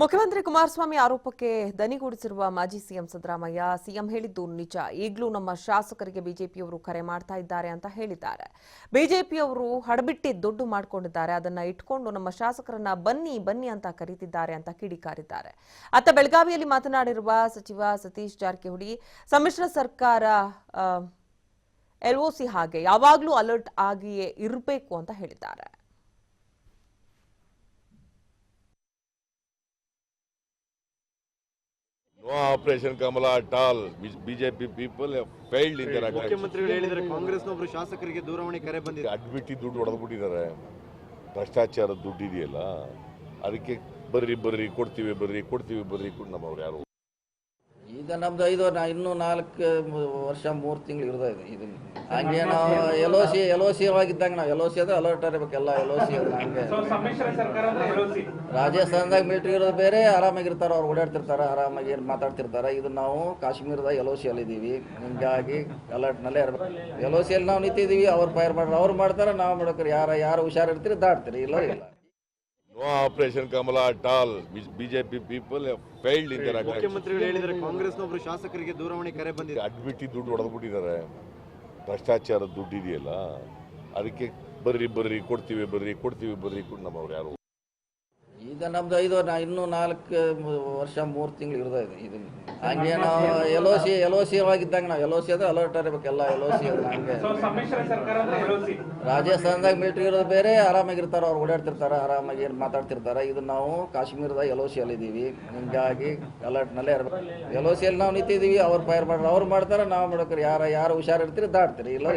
ಮುಖ್ಯಮಂತ್ರಿ ಕುಮಾರಸ್ವಾಮಿ ಆರೋಪಕ್ಕೆ ದನಿಗೂಡಿಸಿರುವ ಮಾಜಿ ಸಿಎಂ ಸಿದ್ದರಾಮಯ್ಯ ಸಿಎಂ ಹೇಳಿದ್ದು ನಿಜ. ಈಗಲೂ ನಮ್ಮ ಶಾಸಕರಿಗೆ ಬಿಜೆಪಿಯವರು ಕರೆ ಮಾಡ್ತಾ ಇದ್ದಾರೆ ಅಂತ ಹೇಳಿದ್ದಾರೆ. ಬಿಜೆಪಿಯವರು ಹಡಬಿಟ್ಟಿ ದುಡ್ಡು ಮಾಡಿಕೊಂಡಿದ್ದಾರೆ, ಅದನ್ನ ಇಟ್ಕೊಂಡು ನಮ್ಮ ಶಾಸಕರನ್ನ ಬನ್ನಿ ಬನ್ನಿ ಅಂತ ಕರೀತಿದ್ದಾರೆ ಅಂತ ಕಿಡಿಕಾರಿದ್ದಾರೆ. ಅತ್ತ ಬೆಳಗಾವಿಯಲ್ಲಿ ಮಾತನಾಡಿರುವ ಸಚಿವ ಸತೀಶ್ ಜಾರಕಿಹೊಳಿ ಸಮ್ಮಿಶ್ರ ಸರ್ಕಾರ ಎಲ್ಒಸಿ ಹಾಗೆ ಯಾವಾಗಲೂ ಅಲರ್ಟ್ ಆಗಿಯೇ ಇರಬೇಕು ಅಂತ ಹೇಳಿದ್ದಾರೆ. No Operation Kamala at all. BJP people have failed in their action. ಮುಖ್ಯಮಂತ್ರಿಗಳು ಹೇಳಿದರೆ ಕಾಂಗ್ರೆಸ್ನೊಬ್ಬರು ಶಾಸಕರಿಗೆ ದೂರವಾಣಿ ಕರೆ ಬಂದಿದೆ. ಅಡ್ಬಿಟ್ಟು ದುಡ್ಡು ಹೊಡೆದ್ಬಿಟ್ಟಿದ್ದಾರೆ. ಭ್ರಷ್ಟಾಚಾರದ ದುಡ್ಡು ಇದೆಯಲ್ಲ, ಅದಕ್ಕೆ ಬರ್ರಿ ಕೊಡ್ತೀವಿ ನಮ್ಮವ್ರು ಯಾರು. ಈಗ ನಮ್ದು ಇನ್ನೂ 4 ವರ್ಷ 3 ತಿಂಗಳು ಇರೋದ ಇದು. ಹಂಗೆ ನಾವು ಎಲ್.ಒ.ಸಿ ಒಳಗಿದ್ದಾಗ ನಾವು ಎಲ್.ಒ.ಸಿ ಅಂದ್ರೆ ಅಲರ್ಟ್ ಇರಬೇಕೆಲ್ಲ. ಎಲ್.ಒ.ಸಿ ಹಂಗೆ ರಾಜಸ್ಥಾನದಾಗ ಮಿಲಿಟರಿ ಇರೋದು ಬೇರೆ, ಆರಾಮಾಗಿರ್ತಾರೆ, ಅವ್ರು ಓಡಾಡ್ತಿರ್ತಾರೆ, ಆರಾಮಾಗಿ ಮಾತಾಡ್ತಿರ್ತಾರೆ. ಇದು ನಾವು ಕಾಶ್ಮೀರದ ಎಲ್.ಒ.ಸಿ ಅಲ್ಲಿ ಇದ್ದೀವಿ, ಹಿಂಗಾಗಿ ಅಲರ್ಟ್ನಲ್ಲೇ ಇರಬೇಕು. ಎಲ್.ಒ.ಸಿಯಲ್ಲಿ ನಾವು ನಿಂತಿದ್ದೀವಿ, ಅವ್ರು ಫೈರ್ ಮಾಡ್ರೆ ಅವ್ರು ಮಾಡ್ತಾರೆ, ನಾವು ಮಾಡ್ತಾರೆ. ಯಾರು ಹುಷಾರಿರ್ತೀರಿ ದಾಟ್ತೀರಿ, ಇಲ್ಲ. No Operation Kamala at all. BJP people have failed in their action. ಮುಖ್ಯಮಂತ್ರಿಗಳು ಹೇಳಿದರೆ ಕಾಂಗ್ರೆಸ್ನೊಬ್ಬರು ಶಾಸಕರಿಗೆ ದೂರವಾಣಿ ಕರೆ ಬಂದಿದೆ. ಅಡ್ಬಿಟ್ಟು ದುಡ್ಡು ಹೊಡೆದ್ಬಿಟ್ಟಿದ್ದಾರೆ. ಭ್ರಷ್ಟಾಚಾರದ ದುಡ್ಡು ಇದೆಯಲ್ಲ, ಅದಕ್ಕೆ ಬರ್ರಿ ಕೊಡ್ತೀವಿ ನಮ್ಮವ್ರು ಯಾರು. ಈಗ ನಮ್ದು ಇನ್ನೂ 4 ವರ್ಷ 3 ತಿಂಗಳು ಇರೋದ ಇದು. ಹಂಗೆ ನಾವು ಎಲ್.ಒ.ಸಿ ಒಳಗಿದ್ದಾಗ ನಾವು ಎಲ್.ಒ.ಸಿ ಅಂದ್ರೆ ಅಲರ್ಟ್ ಇರಬೇಕೆಲ್ಲ. ಎಲ್.ಒ.ಸಿ ಹಂಗೆ ರಾಜಸ್ಥಾನದಾಗ ಮಿಲಿಟರಿ ಇರೋದು ಬೇರೆ, ಆರಾಮಾಗಿರ್ತಾರೆ, ಅವ್ರು ಓಡಾಡ್ತಿರ್ತಾರೆ, ಆರಾಮಾಗಿ ಮಾತಾಡ್ತಿರ್ತಾರೆ. ಇದು ನಾವು ಕಾಶ್ಮೀರದ ಎಲ್.ಒ.ಸಿ ಅಲ್ಲಿ ಇದ್ದೀವಿ, ಹಿಂಗಾಗಿ ಅಲರ್ಟ್ನಲ್ಲೇ ಇರಬೇಕು. ಎಲ್.ಒ.ಸಿಯಲ್ಲಿ ನಾವು ನಿಂತಿದ್ದೀವಿ, ಅವ್ರು ಫೈರ್ ಮಾಡ್ರೆ ಅವ್ರು ಮಾಡ್ತಾರೆ, ನಾವು ಮಾಡ್ತಾರೆ. ಯಾರು ಹುಷಾರಿರ್ತೀರಿ ದಾಟ್ತೀರಿ, ಇಲ್ಲ.